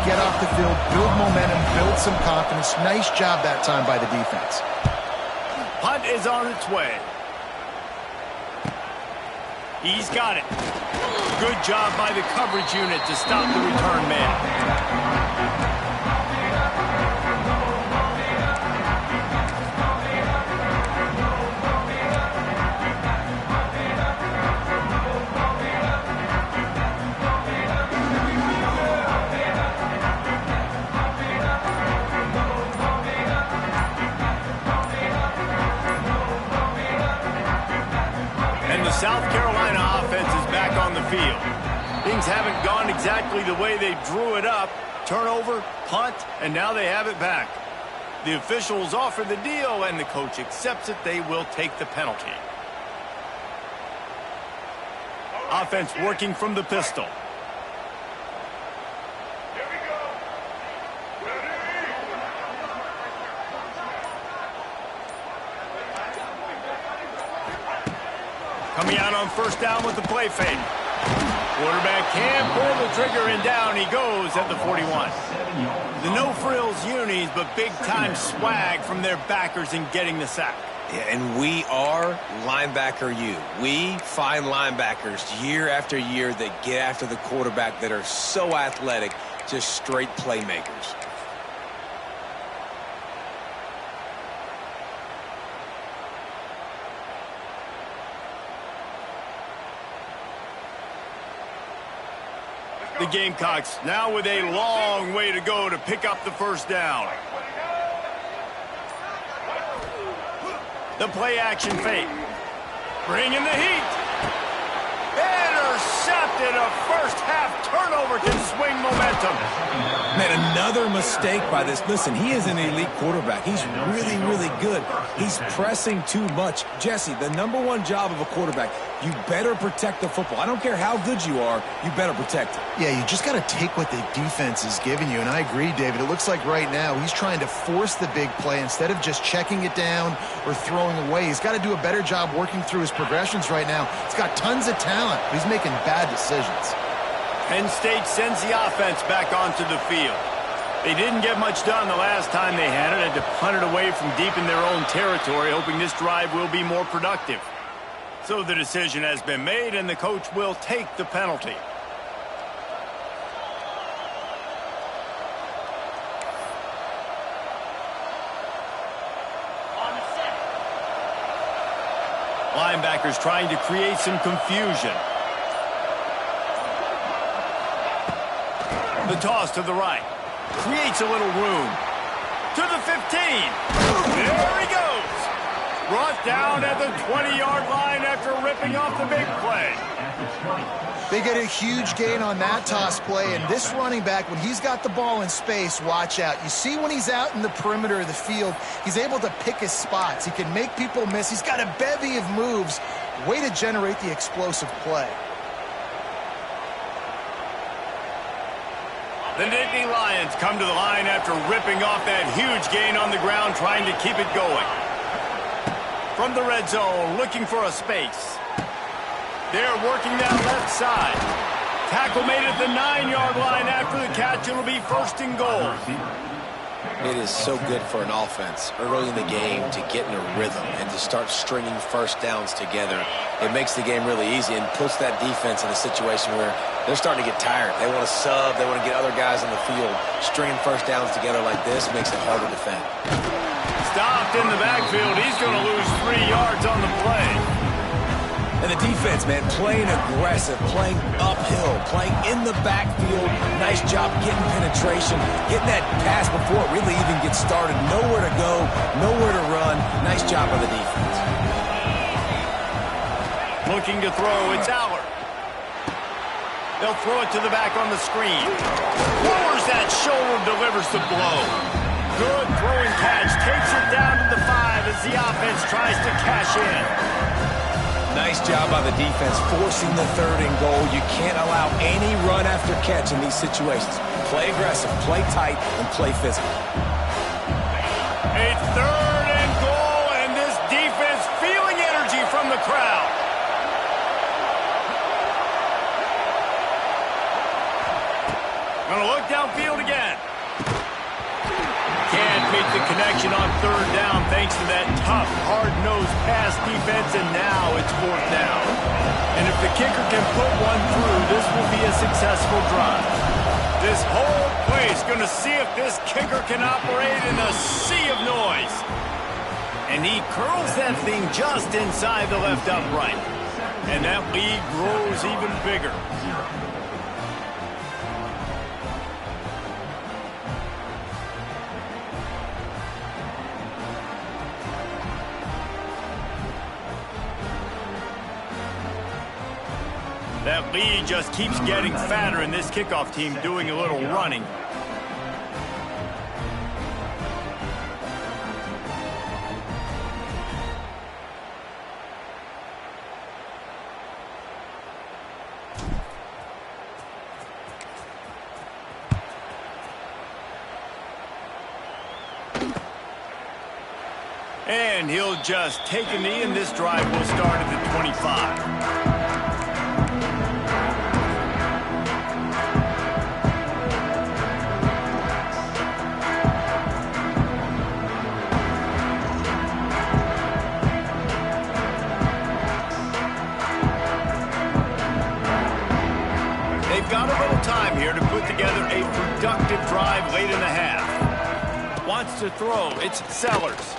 get off the field, build momentum, build some confidence. Nice job that time by the defense. Punt is on its way. He's got it. Good job by the coverage unit to stop the return man. South Carolina offense is back on the field. Things haven't gone exactly the way they drew it up. Turnover, punt, and now they have it back. The officials offer the deal, and the coach accepts it. They will take the penalty. Offense working from the pistol. Coming out on first down with the play fake. Quarterback can pull the trigger, and down he goes at the 41. The no-frills unis, but big-time swag from their backers in getting the sack. Yeah, and we are linebacker U. We find linebackers year after year that get after the quarterback that are so athletic, just straight playmakers. The Gamecocks now with a long way to go to pick up the first down. The play action fake. Bringing the heat. Intercepted. A first half turnover can swing momentum. Man, another mistake by this. Listen, he is an elite quarterback. He's really, really good. He's pressing too much. Jesse, the #1 job of a quarterback, you better protect the football. I don't care how good you are, you better protect it. Yeah, you just got to take what the defense is giving you, and I agree, David. It looks like right now he's trying to force the big play instead of just checking it down or throwing away. He's got to do a better job working through his progressions right now. He's got tons of talent, but he's making bad decisions. Penn State sends the offense back onto the field. They didn't get much done the last time they had it, and to punt it away from deep in their own territory, hoping this drive will be more productive. So the decision has been made, and the coach will take the penalty. Linebackers trying to create some confusion. The toss to the right. Creates a little room. To the 15. There he goes. Brought down at the 20-yard line after ripping off the big play. They get a huge gain on that toss play, and this running back, when he's got the ball in space, watch out. You see when he's out in the perimeter of the field, he's able to pick his spots. He can make people miss. He's got a bevy of moves. Way to generate the explosive play. The Nittany Lions come to the line after ripping off that huge gain on the ground, trying to keep it going. From the red zone, looking for a space. They're working that left side. Tackle made at the 9-yard line after the catch. It'll be first and goal. It is so good for an offense early in the game to get in a rhythm and to start stringing first downs together. It makes the game really easy and puts that defense in a situation where they're starting to get tired. They want to sub. They want to get other guys on the field. Stringing first downs together like this makes it hard to defend. Stopped in the backfield. He's going to lose 3 yards on the play. And the defense, man, playing aggressive, playing uphill, playing in the backfield. Nice job getting penetration, getting that pass before it really even gets started. Nowhere to go, nowhere to run. Nice job by the defense. Looking to throw, it's Aller. They'll throw it to the back on the screen. Lowers that shoulder, delivers the blow. Good throwing catch, takes it down to the 5 as the offense tries to cash in. Nice job by the defense forcing the 3rd and goal. You can't allow any run after catch in these situations. Play aggressive, play tight, and play physical. A 3rd and goal, and this defense feeling energy from the crowd. Gonna look downfield again. Can't make the connection on third down thanks to that tough, hard-nosed pass defense, and now it's fourth down. And if the kicker can put one through, this will be a successful drive. This whole place going to see if this kicker can operate in a sea of noise. And he curls that thing just inside the left upright. And that lead grows even bigger. That lead just keeps getting fatter, and this kickoff team doing a little running. And he'll just take a knee, and this drive will start at the 25. Got a little time here to put together a productive drive late in the half. Wants to throw. It's Sellers.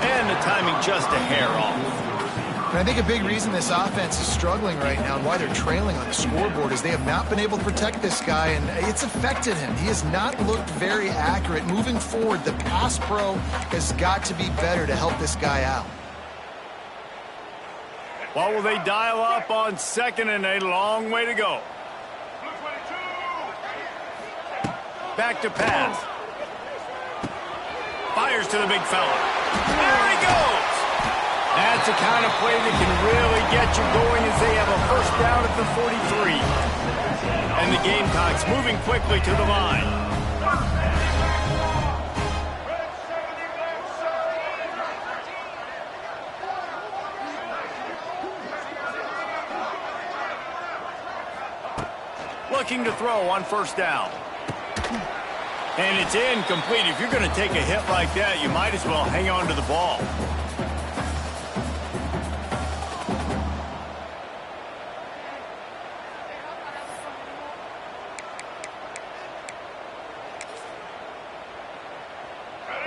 And the timing just a hair off. And I think a big reason this offense is struggling right now and why they're trailing on the scoreboard is they have not been able to protect this guy, and it's affected him. He has not looked very accurate. Moving forward, the pass pro has got to be better to help this guy out. What will they dial up on second and a long way to go? Back to pass. Fires to the big fella. There he goes. That's the kind of play that can really get you going as they have a first down at the 43. And the Gamecocks moving quickly to the line. Looking to throw on first down. And it's incomplete. If you're going to take a hit like that, you might as well hang on to the ball.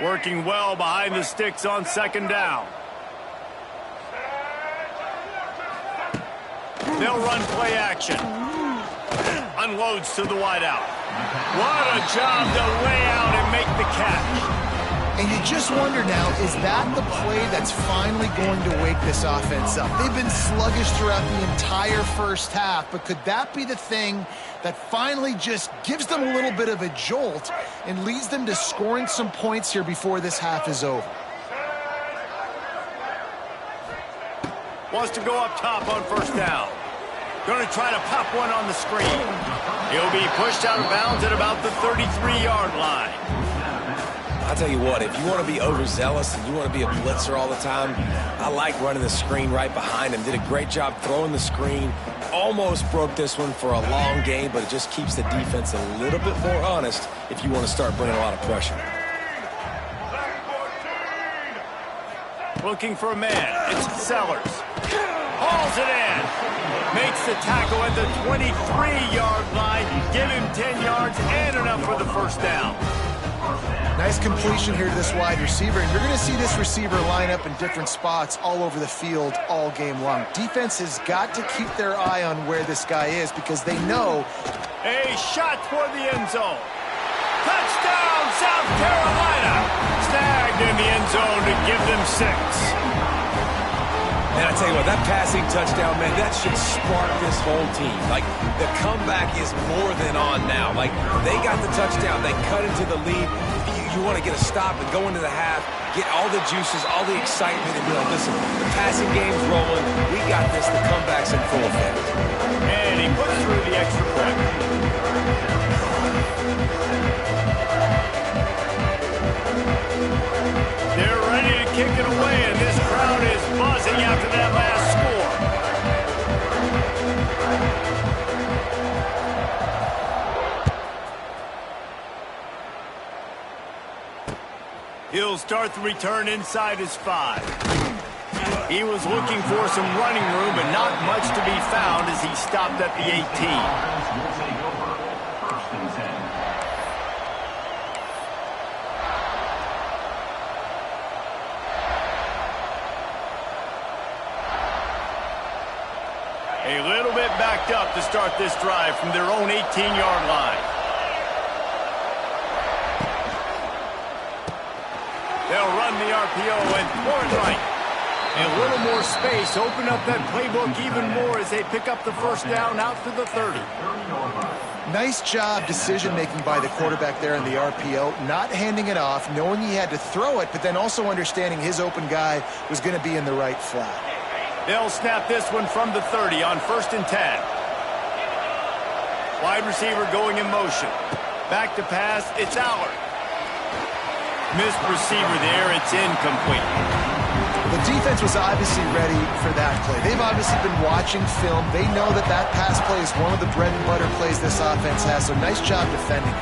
Working well behind the sticks on second down. They'll run play action. Unloads to the wideout. What a job to lay out and make the catch. And you just wonder now, is that the play that's finally going to wake this offense up? They've been sluggish throughout the entire first half, but could that be the thing that finally just gives them a little bit of a jolt and leads them to scoring some points here before this half is over? Wants to go up top on first down. Going to try to pop one on the screen. He'll be pushed out of bounds at about the 33-yard line. I'll tell you what, if you want to be overzealous and you want to be a blitzer all the time, I like running the screen right behind him. Did a great job throwing the screen. Almost broke this one for a long game, but it just keeps the defense a little bit more honest if you want to start bringing a lot of pressure. Looking for a man. It's Sellers. Hauls it in. Makes the tackle at the 23-yard line. Give him 10 yards and enough for the first down. Nice completion here to this wide receiver, and you're going to see this receiver line up in different spots all over the field all game long. Defense has got to keep their eye on where this guy is because they know. A shot toward the end zone. Touchdown, South Carolina. Snagged in the end zone to give them 6. And I tell you what, that passing touchdown, man, that should spark this whole team. Like, the comeback is more than on now. Like, they got the touchdown. They cut into the lead. You want to get a stop and go into the half, get all the juices, all the excitement, and be like, listen, the passing game's rolling. We got this. The comeback's in full effect. And he puts through the extra point. They're ready to kick it away, and this crowd is buzzing after that last score. He'll start the return inside his 5. He was looking for some running room, but not much to be found as he stopped at the 18. A little bit backed up to start this drive from their own 18-yard line. They'll run the RPO and throw it right. A little more space, open up that playbook even more as they pick up the first down out to the 30. Nice job decision-making by the quarterback there in the RPO, not handing it off, knowing he had to throw it, but then also understanding his open guy was going to be in the right flat. They'll snap this one from the 30 on 1st and 10. Wide receiver going in motion. Back to pass, it's Allard. Missed receiver there, it's incomplete. The defense was obviously ready for that play. They've obviously been watching film. They know that that pass play is one of the bread and butter plays this offense has, so nice job defending it.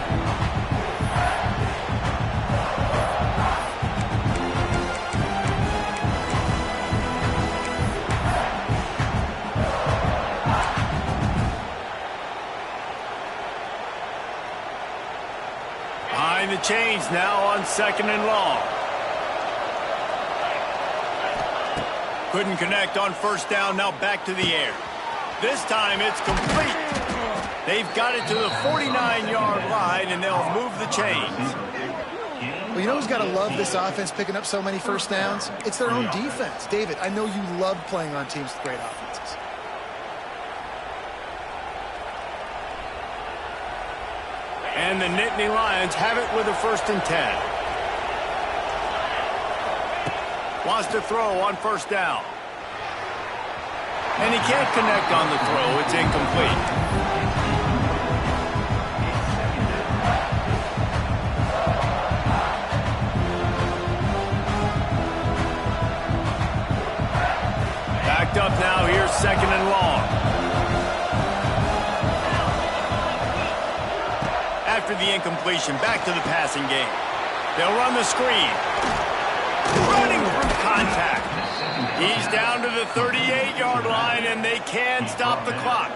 Behind the chains now on 2nd and long. Couldn't connect on 1st down, now back to the air. This time it's complete. They've got it to the 49-yard line, and they'll move the chains. Well, you know who's got to love this offense picking up so many first downs? It's their own defense. David, I know you love playing on teams with great offenses. And the Nittany Lions have it with a 1st and 10. Wants to throw on 1st down. And he can't connect on the throw. It's incomplete. Backed up now. Here's 2nd and long. After the incompletion, back to the passing game. They'll run the screen. Running through contact. He's down to the 38-yard line, and they can stop the clock.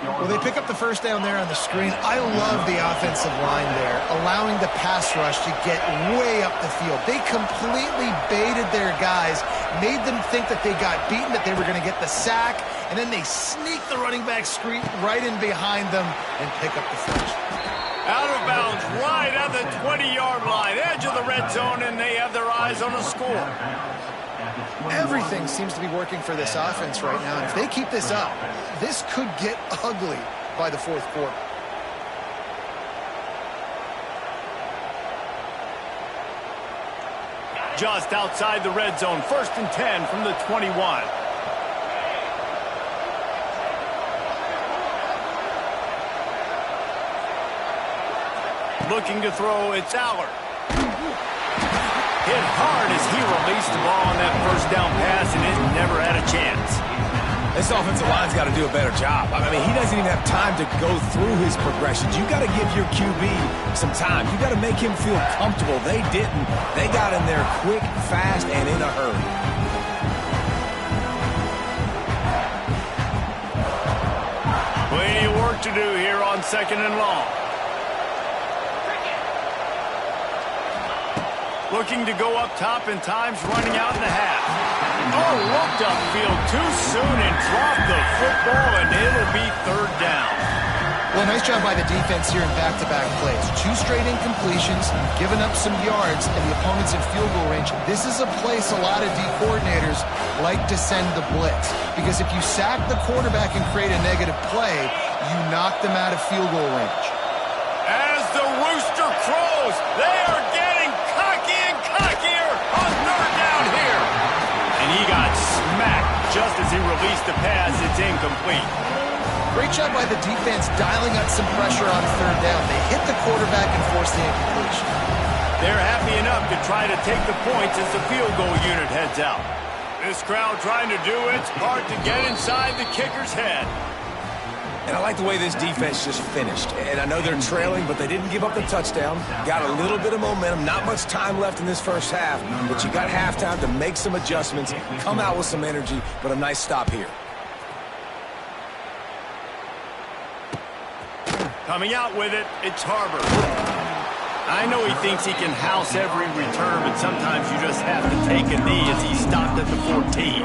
Well, they pick up the first down there on the screen. I love the offensive line there, allowing the pass rush to get way up the field. They completely baited their guys, made them think that they got beaten, that they were going to get the sack, and then they sneak the running back screen right in behind them and pick up the first. Out of bounds, right at the 20-yard line, edge of the red zone, and they have their eyes on a score. Everything seems to be working for this offense right now. And if they keep this up, this could get ugly by the 4th quarter. Just outside the red zone, 1st and 10 from the 21. Looking to throw, it's Allard. Hit hard as he released the ball on that 1st down pass, and it never had a chance. This offensive line's got to do a better job. I mean, he doesn't even have time to go through his progressions. You got to give your QB some time. You got to make him feel comfortable. They didn't. They got in there quick, fast, and in a hurry. Plenty of work to do here on 2nd and long. Looking to go up top, and time's running out in the half. Oh, looked upfield too soon and dropped the football, and it'll be 3rd down. Well, nice job by the defense here in back-to-back plays. 2 straight incompletions, giving up some yards, and the opponent's in field goal range. This is a place a lot of D coordinators like to send the blitz, because if you sack the quarterback and create a negative play, you knock them out of field goal range. As the rooster crows, they are getting cocky and cockier on 3rd down here. And he got smacked just as he released the pass. It's incomplete. Great job by the defense dialing up some pressure on 3rd down. They hit the quarterback and forced the incompletion. They're happy enough to try to take the points as the field goal unit heads out. This crowd trying to do its part to get inside the kicker's head. And I like the way this defense just finished. And I know they're trailing, but they didn't give up the touchdown. Got a little bit of momentum. Not much time left in this first half, but you got halftime to make some adjustments, come out with some energy, but a nice stop here. Coming out with it, it's Harbor. I know he thinks he can house every return, but sometimes you just have to take a knee as he stopped at the 14.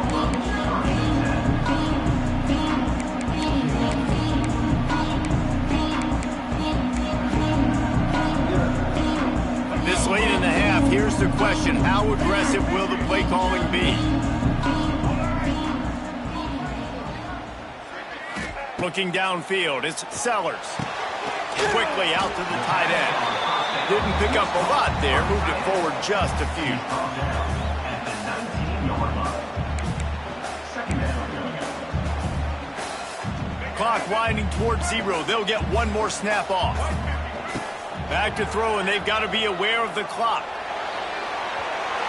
This late in the half, here's the question. How aggressive will the play calling be? Looking downfield, it's Sellers. Quickly out to the tight end. Didn't pick up a lot there, moved it forward just a few. Clock winding towards 0. They'll get one more snap off. Back to throw, and they've got to be aware of the clock.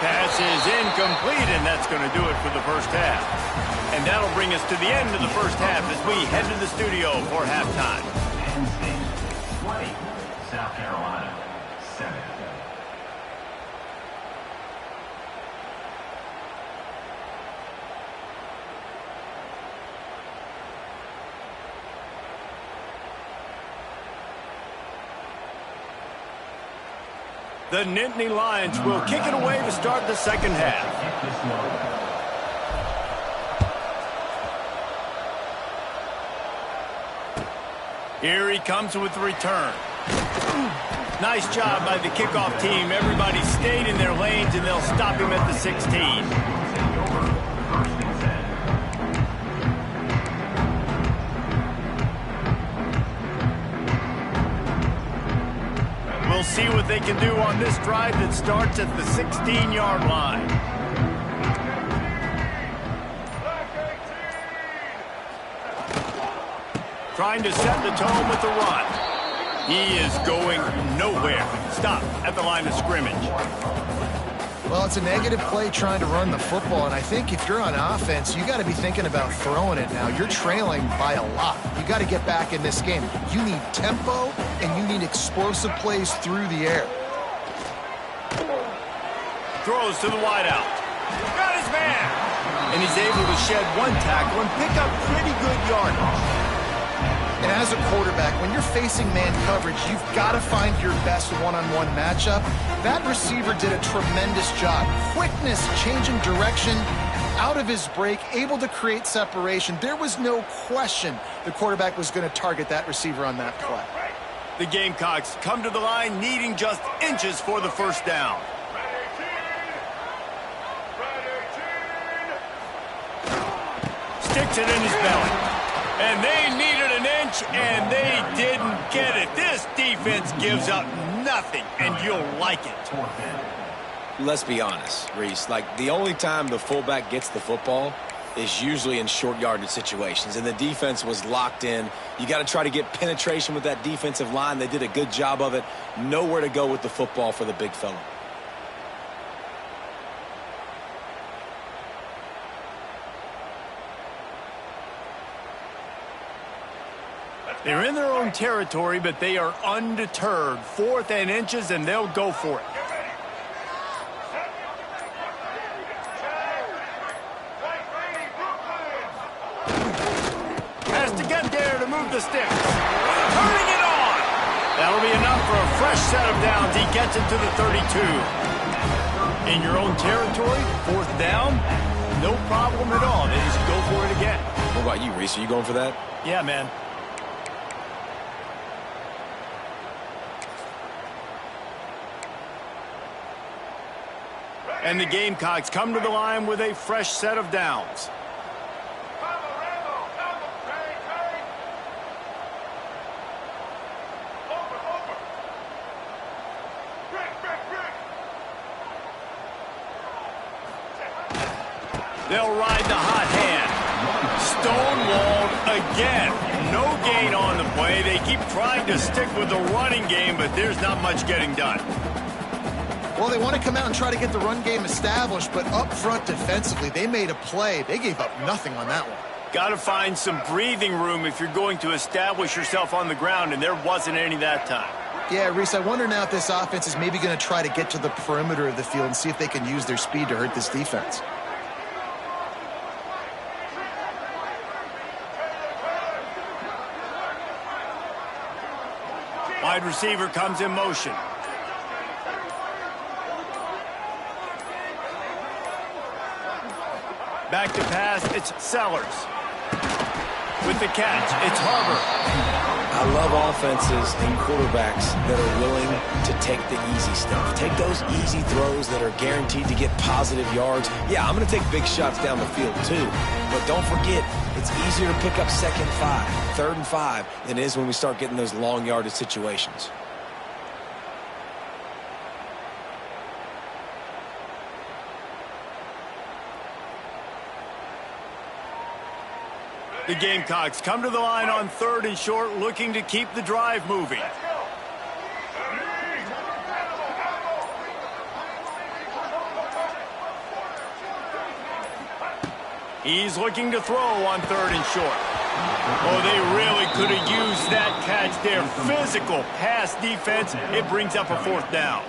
Pass is incomplete, and that's going to do it for the first half. And that'll bring us to the end of the first half as we head to the studio for halftime. Penn State 20, South Carolina 7. The Nittany Lions will kick it away to start the second half. Here he comes with the return. Nice job by the kickoff team. Everybody stayed in their lanes, and they'll stop him at the 16. We'll see what they can do on this drive that starts at the 16-yard line. Trying to set the tone with the run. He is going nowhere. Stop at the line of scrimmage. Well, it's a negative play trying to run the football, and I think if you're on offense, you got to be thinking about throwing it now. You're trailing by a lot. You got to get back in this game. You need tempo, and you need explosive plays through the air. Throws to the wideout. Got his man. And he's able to shed one tackle and pick up pretty good yardage. And as a quarterback, when you're facing man coverage, you've got to find your best one-on-one matchup. That receiver did a tremendous job. Quickness, changing direction, out of his break, able to create separation. There was no question the quarterback was going to target that receiver on that play. The Gamecocks come to the line needing just inches for the first down. Sticks it in his belly. And they needed an inch, and they didn't get it. This defense gives up nothing, and you'll like it. Let's be honest, Reese. Like, the only time the fullback gets the football is usually in short yardage situations, and the defense was locked in. You got to try to get penetration with that defensive line. They did a good job of it. Nowhere to go with the football for the big fella. They're in their own territory, but they are undeterred. 4th and inches, and they'll go for it. Has to get there to move the sticks. Turning it on. That'll be enough for a fresh set of downs. He gets it to the 32. In your own territory, 4th down, no problem at all. They just go for it again. What about you, Reese? Are you going for that? Yeah, man. And the Gamecocks come to the line with a fresh set of downs. They'll ride the hot hand. Stonewalled again. No gain on the play. They keep trying to stick with the running game, but there's not much getting done. Well, they want to come out and try to get the run game established, but up front defensively, they made a play. They gave up nothing on that one. Got to find some breathing room if you're going to establish yourself on the ground, and there wasn't any that time. Yeah, Reese, I wonder now if this offense is maybe going to try to get to the perimeter of the field and see if they can use their speed to hurt this defense. Wide receiver comes in motion. Back to pass, it's Sellers. With the catch, it's Harbor. I love offenses and quarterbacks that are willing to take the easy stuff. Take those easy throws that are guaranteed to get positive yards. Yeah, I'm going to take big shots down the field too. But don't forget, it's easier to pick up 2nd and 5, 3rd and 5 than it is when we start getting those long yardage situations. The Gamecocks come to the line on 3rd and short, looking to keep the drive moving. He's looking to throw on 3rd and short. Oh, they really could have used that catch there. Physical pass defense. It brings up a 4th down.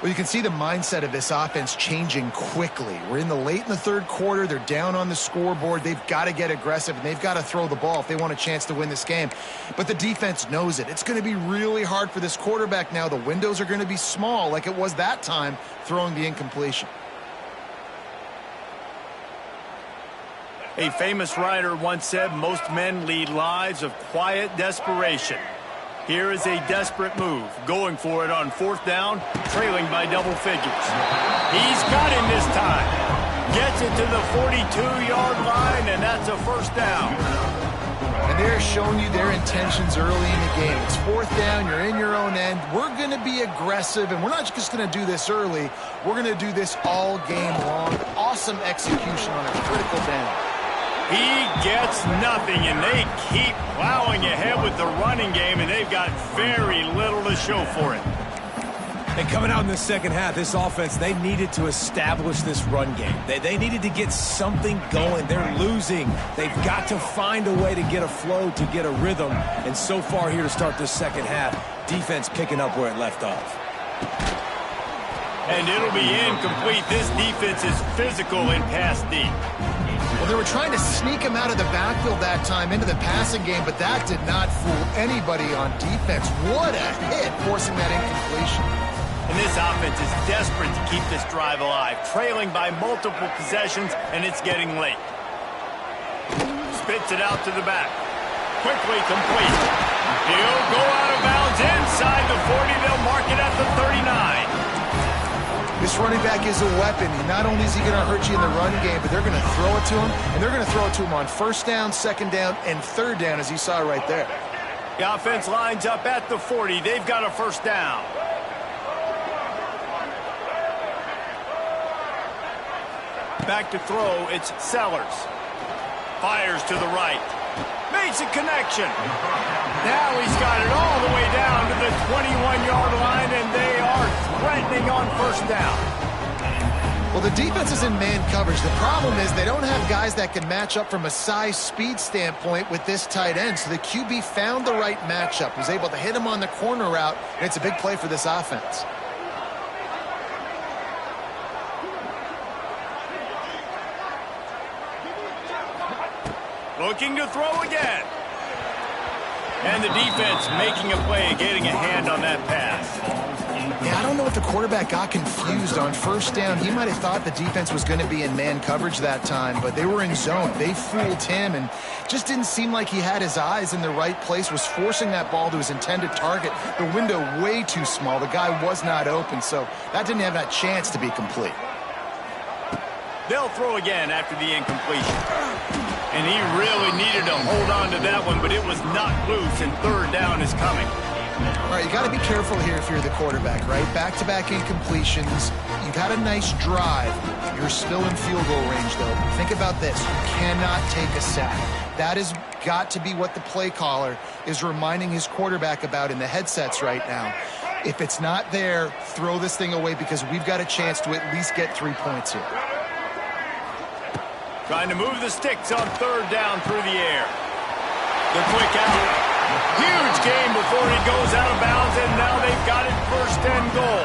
Well, you can see the mindset of this offense changing quickly. We're in the late in the 3rd quarter. They're down on the scoreboard. They've got to get aggressive, and they've got to throw the ball if they want a chance to win this game. But the defense knows it. It's going to be really hard for this quarterback now. The windows are going to be small like it was that time throwing the incompletion. A famous writer once said, most men lead lives of quiet desperation. Here is a desperate move, going for it on 4th down, trailing by double figures. He's got him this time. Gets it to the 42-yard line, and that's a 1st down. And they're showing you their intentions early in the game. It's 4th down, you're in your own end. We're going to be aggressive, and we're not just going to do this early. We're going to do this all game long. Awesome execution on a critical down. He gets nothing, and they keep plowing ahead with the running game, and they've got very little to show for it. And coming out in the 2nd half, this offense, they needed to establish this run game. They needed to get something going. They're losing. They've got to find a way to get a flow, to get a rhythm. And so far here to start this 2nd half, defense picking up where it left off. And it'll be incomplete. This defense is physical in pass deep. Well, they were trying to sneak him out of the backfield that time into the passing game, but that did not fool anybody on defense. What a hit, forcing that incompletion. And this offense is desperate to keep this drive alive, trailing by multiple possessions, and it's getting late. Spits it out to the back. Quickly complete. He'll go out of bounds inside the 40. They'll mark it at the 39. This running back is a weapon. Not only is he going to hurt you in the run game, but they're going to throw it to him, and they're going to throw it to him on 1st down, 2nd down, and 3rd down, as you saw right there. The offense lines up at the 40. They've got a 1st down. Back to throw, it's Sellers. Fires to the right. Makes a connection. Now he's got it all the way down to the 21-yard line, and they are threatening on 1st down. Well, the defense is in man coverage. The problem is they don't have guys that can match up from a size speed standpoint with this tight end. So the QB found the right matchup, was able to hit him on the corner route, and it's a big play for this offense. Looking to throw again. And the defense making a play, getting a hand on that pass. Yeah, I don't know if the quarterback got confused on 1st down. He might have thought the defense was going to be in man coverage that time, but they were in zone. They fooled him, and just didn't seem like he had his eyes in the right place, was forcing that ball to his intended target. The window way too small. The guy was not open, so that didn't have that chance to be complete. They'll throw again after the incompletion. And he really needed to hold on to that one, but it was knocked loose, and 3rd down is coming. All right, you got to be careful here if you're the quarterback, right? Back-to-back incompletions. You've had a nice drive. You're still in field goal range, though. Think about this. You cannot take a sack. That has got to be what the play caller is reminding his quarterback about in the headsets right now. If it's not there, throw this thing away because we've got a chance to at least get 3 points here. Trying to move the sticks on third down through the air. The quick out. Huge gain before he goes out of bounds, and now they've got it 1st and goal.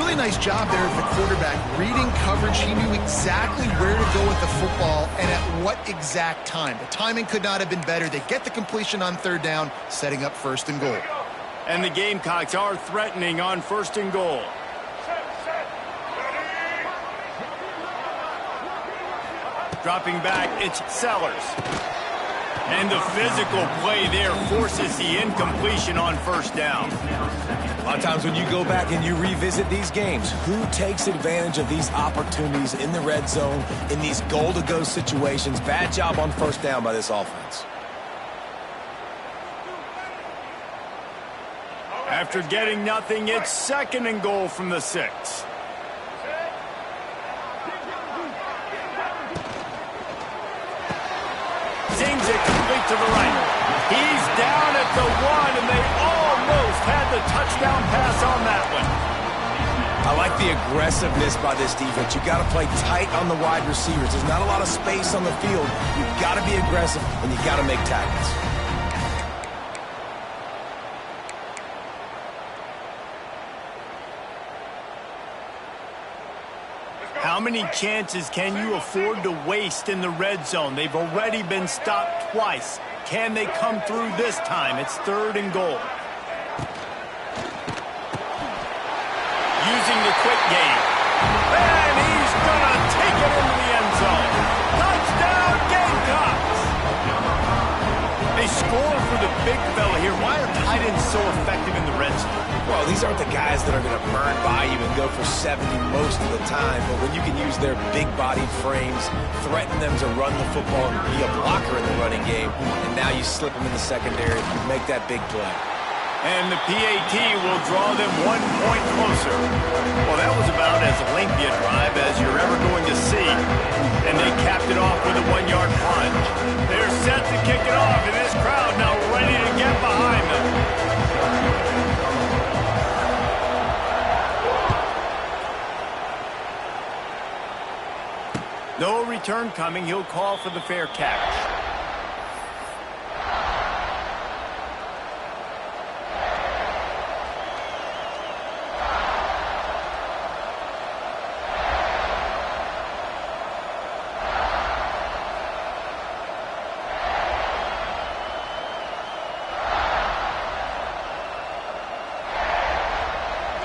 Really nice job there of the quarterback. Reading coverage, he knew exactly where to go with the football and at what exact time. The timing could not have been better. They get the completion on third down, setting up 1st and goal. And the Gamecocks are threatening on 1st and goal. Dropping back, it's Sellers. And the physical play there forces the incompletion on 1st down. A lot of times when you go back and you revisit these games, who takes advantage of these opportunities in the red zone, in these goal-to-go situations? Bad job on 1st down by this offense. After getting nothing, it's 2nd and goal from the 6. Zings it complete to the right. He's down at the 1, and they almost had the touchdown pass on that one. I like the aggressiveness by this defense. You got to play tight on the wide receivers. There's not a lot of space on the field. You've got to be aggressive, and you got to make tackles. How many chances can you afford to waste in the red zone? They've already been stopped twice. Can they come through this time? It's 3rd and goal. Using the quick game. And he's going to take it into the end zone. Touchdown, Gamecocks! They score for the big fella here. Why are tight ends so effective in the red zone? Well, these aren't the guys that are going to burn by you and go for 70 most of the time, but when you can use their big-bodied frames, threaten them to run the football and be a blocker in the running game, and now you slip them in the secondary, make that big play. And the PAT will draw them 1 point closer. Well, that was about as lengthy a drive as you're ever going to see. And they capped it off with a 1-yard plunge. They're set to kick it off, and this crowd now ready to get behind them. No return coming. He'll call for the fair catch.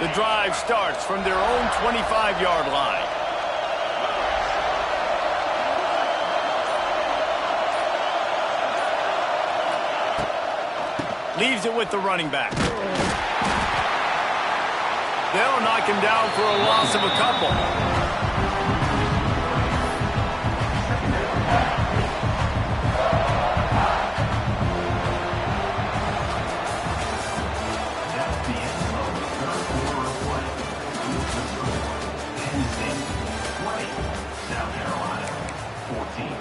The drive starts from their own 25-yard line. Leaves it with the running back. They'll knock him down for a loss of a couple. That's the end of the 3rd quarter of play. Penn State 20, South Carolina 14.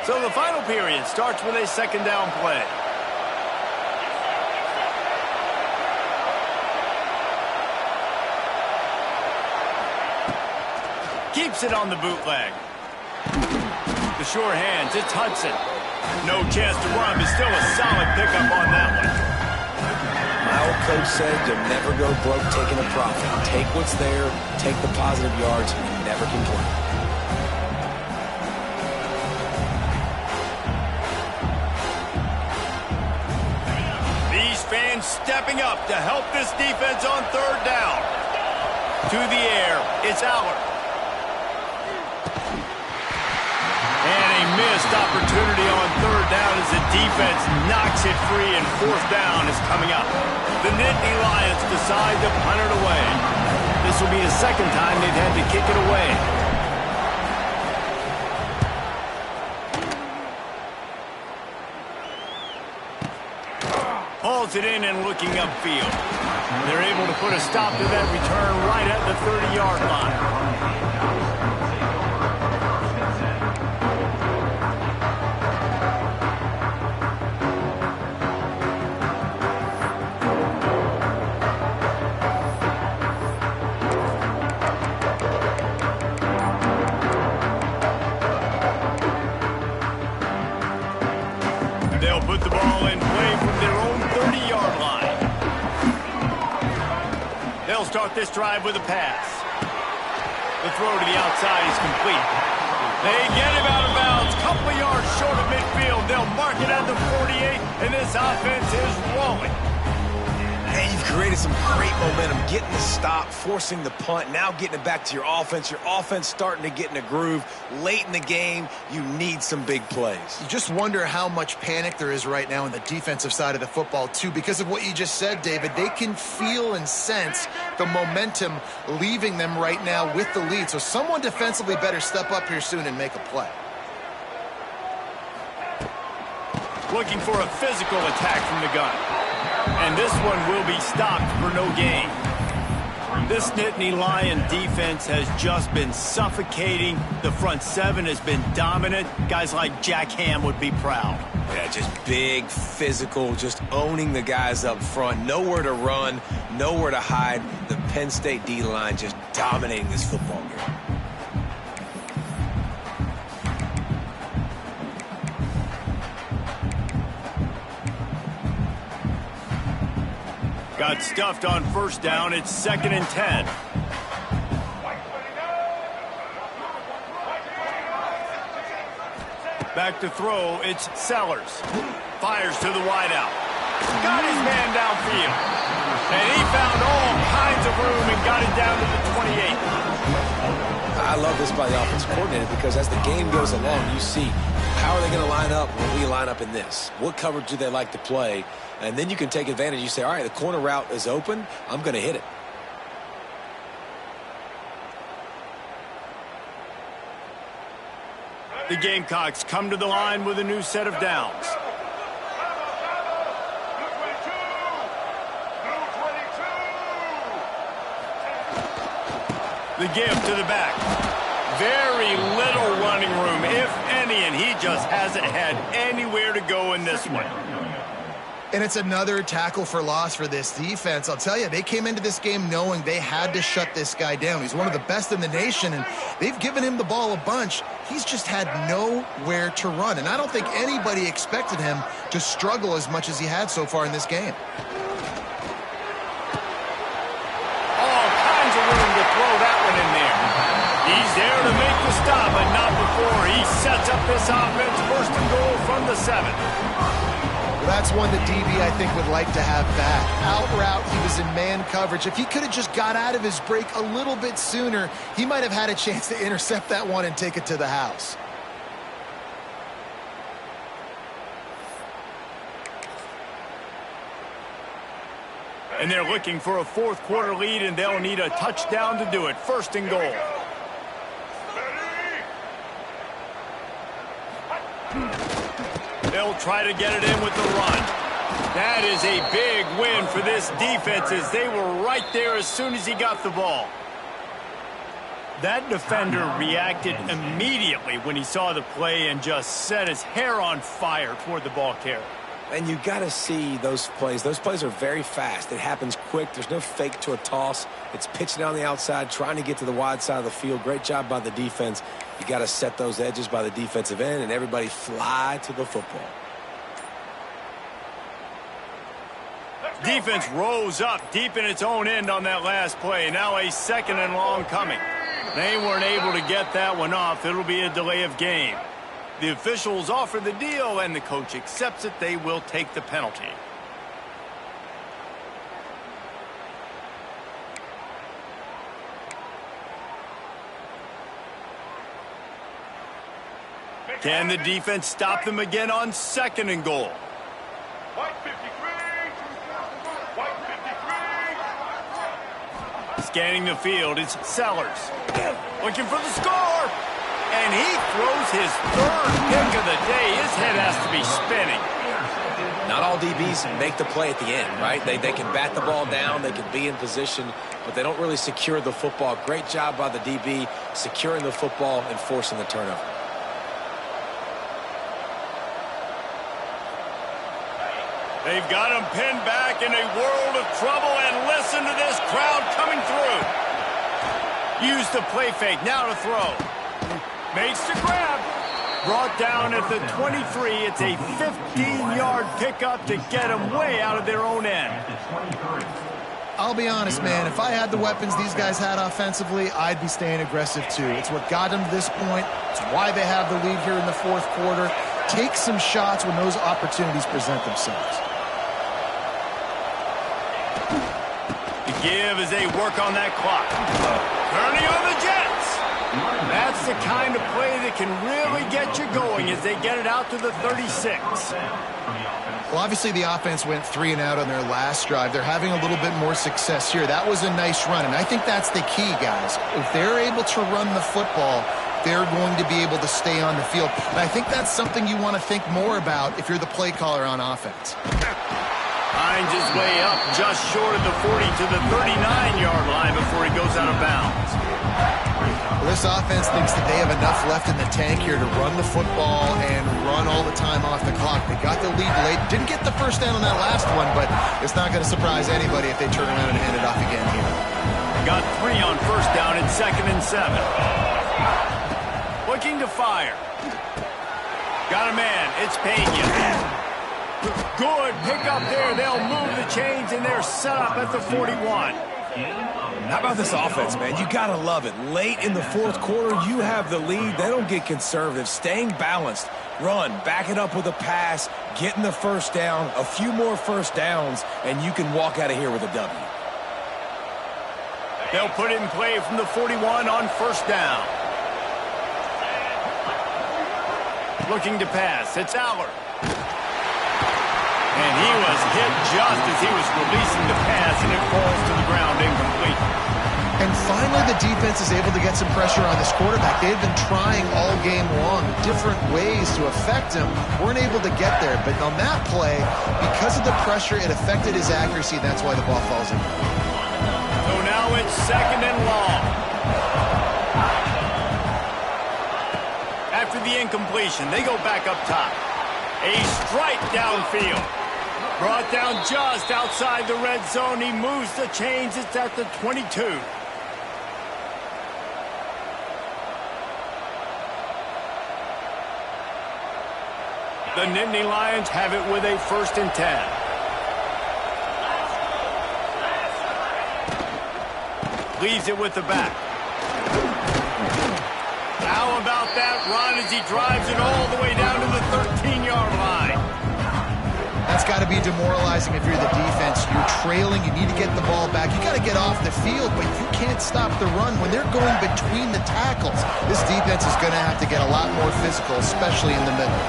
So the final period starts with a 2nd down play. Keeps it on the bootleg. The sure hands, it's Hudson. No chance to run, but still a solid pickup on that one. My old coach said you'll never go broke taking a profit. Take what's there, take the positive yards, and never complain. Fans stepping up to help this defense on 3rd down. To the air, it's Aller. And a missed opportunity on 3rd down as the defense knocks it free, and 4th down is coming up. The Nittany Lions decide to punt it away. This will be the 2nd time they've had to kick it away. Hauls it in and looking upfield. They're able to put a stop to that return right at the 30-yard line. the ball in play from their own 30-yard line. They'll start this drive with a pass. The throw to the outside is complete. They get him out of bounds, couple of yards short of midfield. They'll mark it at the 48, and this offense is rolling. And you've created some great momentum, getting the stop, forcing the punt, now getting it back to your offense. Your offense starting to get in a groove. Late in the game, you need some big plays. You just wonder how much panic there is right now on the defensive side of the football, too. Because of what you just said, David, they can feel and sense the momentum leaving them right now with the lead. So someone defensively better step up here soon and make a play. Looking for a physical attack from the gun. And this one will be stopped for no gain. This Nittany Lion defense has just been suffocating. The front seven has been dominant. Guys like Jack Ham would be proud. Yeah, just big, physical, just owning the guys up front. Nowhere to run, nowhere to hide. The Penn State D-line just dominating this football game. Got stuffed on first down. It's 2nd and 10. Back to throw. It's Sellers. Fires to the wideout. Got his man downfield. And he found all kinds of room and got it down to the 28. I love this by the offensive coordinator because as the game goes along, you see how are they going to line up when we line up in this? What coverage do they like to play? And then you can take advantage. You say, all right, the corner route is open. I'm going to hit it. The Gamecocks come to the line with a new set of downs. The give to the back. Very little running room, if any, and he just hasn't had anywhere to go in this one. And it's another tackle for loss for this defense. I'll tell you, they came into this game knowing they had to shut this guy down. He's one of the best in the nation, and they've given him the ball a bunch. He's just had nowhere to run, and I don't think anybody expected him to struggle as much as he had so far in this game. All kinds of room to throw that one in there. He's there to make the stop, but not before he sets up this offense. 1st and goal from the 7. That's one that DB, I think, would like to have back. Out route, he was in man coverage. If he could have just got out of his break a little bit sooner, he might have had a chance to intercept that one and take it to the house. And they're looking for a 4th quarter lead, and they'll need a touchdown to do it. 1st and goal. They'll try to get it in with the run. That is a big win for this defense as they were right there as soon as he got the ball. That defender reacted immediately when he saw the play and just set his hair on fire toward the ball carrier. And you got to see those plays. Those plays are very fast. It happens quick. There's no fake to a toss. It's pitching down the outside, trying to get to the wide side of the field. Great job by the defense. You got to set those edges by the defensive end, and everybody fly to the football. Defense rose up deep in its own end on that last play. Now a 2nd and long coming. They weren't able to get that one off. It'll be a delay of game. The officials offer the deal, and the coach accepts it. They will take the penalty. Can the defense stop them again on 2nd and goal? Scanning the field, it's Sellers. Looking for the score. And he throws his 3rd pick of the day. His head has to be spinning. Not all DBs make the play at the end, right? They can bat the ball down, they can be in position, but they don't really secure the football. Great job by the DB securing the football and forcing the turnover. They've got him pinned back in a world of trouble, and listen to this crowd coming through. Use the play fake, now to throw. Makes the grab. Brought down at the 23. It's a 15-yard pickup to get them way out of their own end. I'll be honest, man. If I had the weapons these guys had offensively, I'd be staying aggressive too. It's what got them to this point. It's why they have the lead here in the fourth quarter. Take some shots when those opportunities present themselves. The give as they work on that clock. Turning on the Jets. That's the kind of play that can really get you going as they get it out to the 36. Well, obviously the offense went 3 and out on their last drive. They're having a little bit more success here. That was a nice run, and I think that's the key, guys. If they're able to run the football, they're going to be able to stay on the field. And I think that's something you want to think more about if you're the play caller on offense. Finds his way up just short of the 40 to the 39-yard line before he goes out of bounds. Well, this offense thinks that they have enough left in the tank here to run the football and run all the time off the clock. They got the lead late. Didn't get the first down on that last one, but it's not going to surprise anybody if they turn around and hand it off again here. Got 3 on first down and 2nd and 7. Looking to fire. Got a man. It's Pena. Good pickup there. They'll move the chains, and they're set up at the 41. How about this offense, man? You got to love it. Late in the fourth quarter, you have the lead. They don't get conservative. Staying balanced. Run, back it up with a pass, getting the first down, a few more first downs, and you can walk out of here with a W. They'll put it in play from the 41 on first down. Looking to pass. It's Aller. And he was hit just as he was releasing the pass, and it falls to the ground incomplete. And finally, the defense is able to get some pressure on this quarterback. They've been trying all game long different ways to affect him. Weren't able to get there. But on that play, because of the pressure, it affected his accuracy. That's why the ball falls in. So now it's 2nd and long. After the incompletion, they go back up top. A strike downfield. Brought down just outside the red zone. He moves the chains. It's at the 22. The Nittany Lions have it with a 1st and 10. Leaves it with the back. How about that run as he drives it all the way down to the 13-yard line? That's got to be demoralizing if you're the defense. You're trailing. You need to get the ball back. You got to get off the field, but you can't stop the run when they're going between the tackles. This defense is going to have to get a lot more physical, especially in the middle.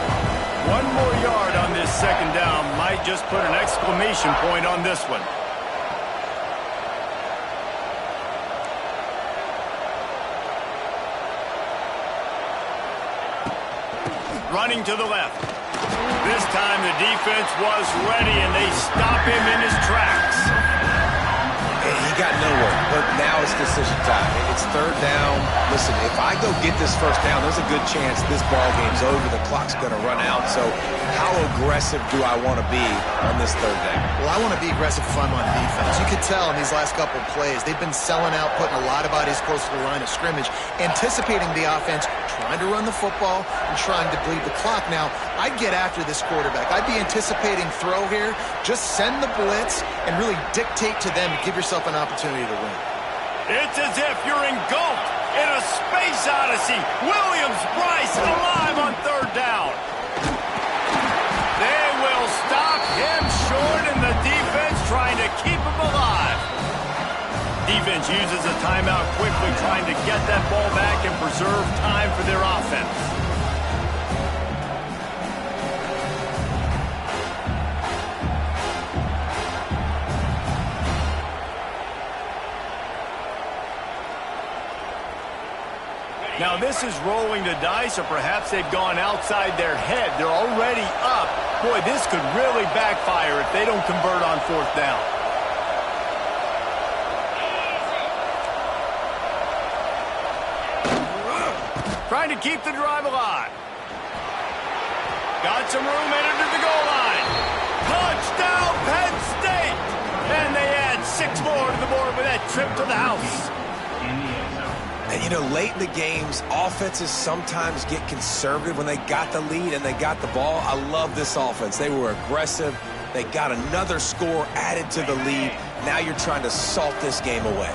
1 more yard on this 2nd down might just put an exclamation point on this one. Running to the left. This time the defense was ready, and they stop him in his tracks. He got nowhere, but now it's decision time. It's 3rd down. Listen, if I go get this first down, there's a good chance this ball game's over. The clock's going to run out. So how aggressive do I want to be on this 3rd down? Well, I want to be aggressive if I'm on defense. You could tell in these last couple of plays, they've been selling out, putting a lot of bodies close to the line of scrimmage, anticipating the offense, trying to run the football and trying to bleed the clock. Now, I'd get after this quarterback. I'd be anticipating throw here. Just send the blitz and really dictate to them to give yourself an opportunity to win. It's as if you're engulfed in a space odyssey. Williams-Brice alive on 3rd down. They will stop him short, and the defense trying to keep him alive. Defense uses a timeout quickly, trying to get that ball back and preserve time for their offense. Now this is rolling the dice, or perhaps they've gone outside their head. They're already up. Boy, this could really backfire if they don't convert on 4th down. Trying to keep the drive alive. Got some room headed to the goal line. Touchdown, Penn State! And they add 6 more to the board with that trip to the house. And, you know, late in the games, offenses sometimes get conservative when they got the lead and they got the ball. I love this offense. They were aggressive. They got another score added to the lead. Now you're trying to salt this game away.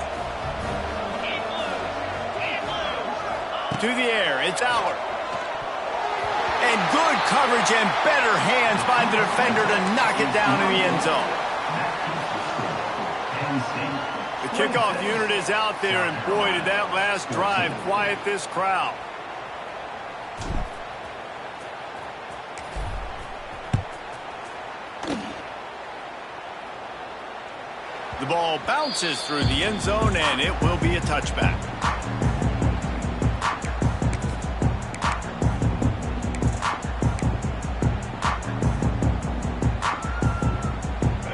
To the air, it's Aller. And good coverage and better hands by the defender to knock it down in the end zone. The kickoff unit is out there, and boy, did that last drive quiet this crowd. The ball bounces through the end zone, and it will be a touchback.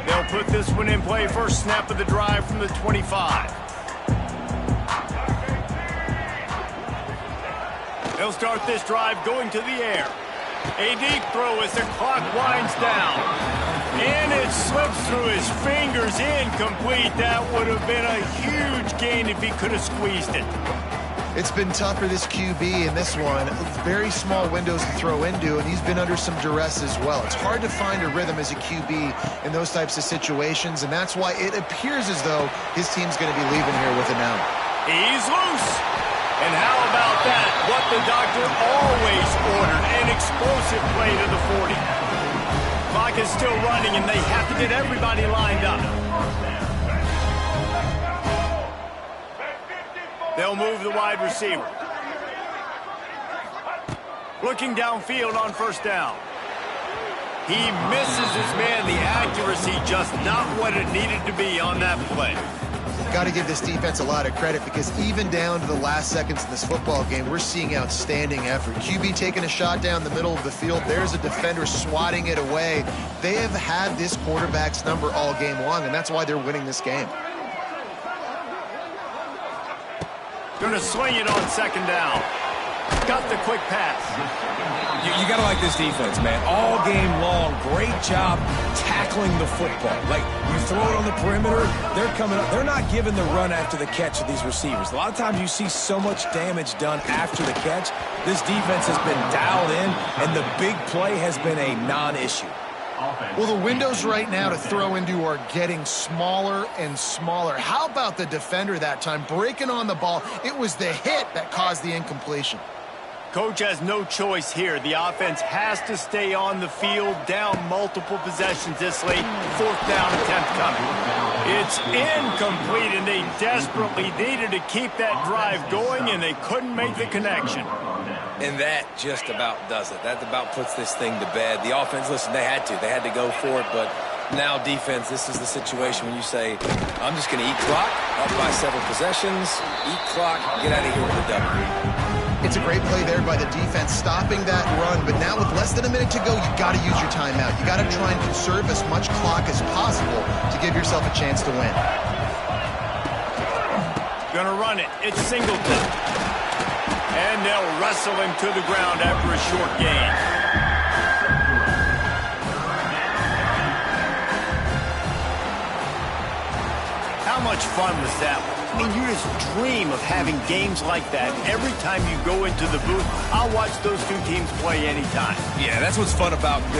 They'll put this one in play. First snap of the drive from the 25. They'll start this drive going to the air. A deep throw as the clock winds down. And it slips through his fingers, incomplete. That would have been a huge gain if he could have squeezed it. It's been tough for this QB in this one. Very small windows to throw into, and he's been under some duress as well. It's hard to find a rhythm as a QB in those types of situations, and that's why it appears as though his team's going to be leaving here with an out. He's loose. And how about that? What the doctor always ordered, an explosive play to the 40. Clock is still running, and they have to get everybody lined up. They'll move the wide receiver. Looking downfield on first down. He misses his man. The accuracy just not what it needed to be on that play. Got to give this defense a lot of credit, because even down to the last seconds in this football game, we're seeing outstanding effort. QB taking a shot down the middle of the field. There's a defender swatting it away. They have had this quarterback's number all game long, and that's why they're winning this game. Going to swing it on second down. Got the quick pass. You got to like this defense, man. All game long, great job tackling the football. Like, you throw it on the perimeter, they're coming up. They're not giving the run after the catch of these receivers. A lot of times you see so much damage done after the catch. This defense has been dialed in, and the big play has been a non-issue. Well, the windows right now to throw into are getting smaller and smaller. How about the defender that time breaking on the ball? It was the hit that caused the incompletion. Coach has no choice here. The offense has to stay on the field, down multiple possessions this late. Fourth down attempt coming. It's incomplete, and they desperately needed to keep that drive going, and they couldn't make the connection. And that just about does it. That about puts this thing to bed. The offense, listen, they had to go for it, but now defense, this is the situation when you say, I'm just going to eat clock, up by several possessions, eat clock, get out of here with a W. It's a great play there by the defense, stopping that run, but now with less than a minute to go, you got to use your timeout. You got to try and conserve as much clock as possible to give yourself a chance to win. Gonna run it. It's Singleton. And they'll wrestle him to the ground after a short gain. How much fun was that one? I mean, you just dream of having games like that. Every time you go into the booth, I'll watch those two teams play anytime. Yeah, that's what's fun about good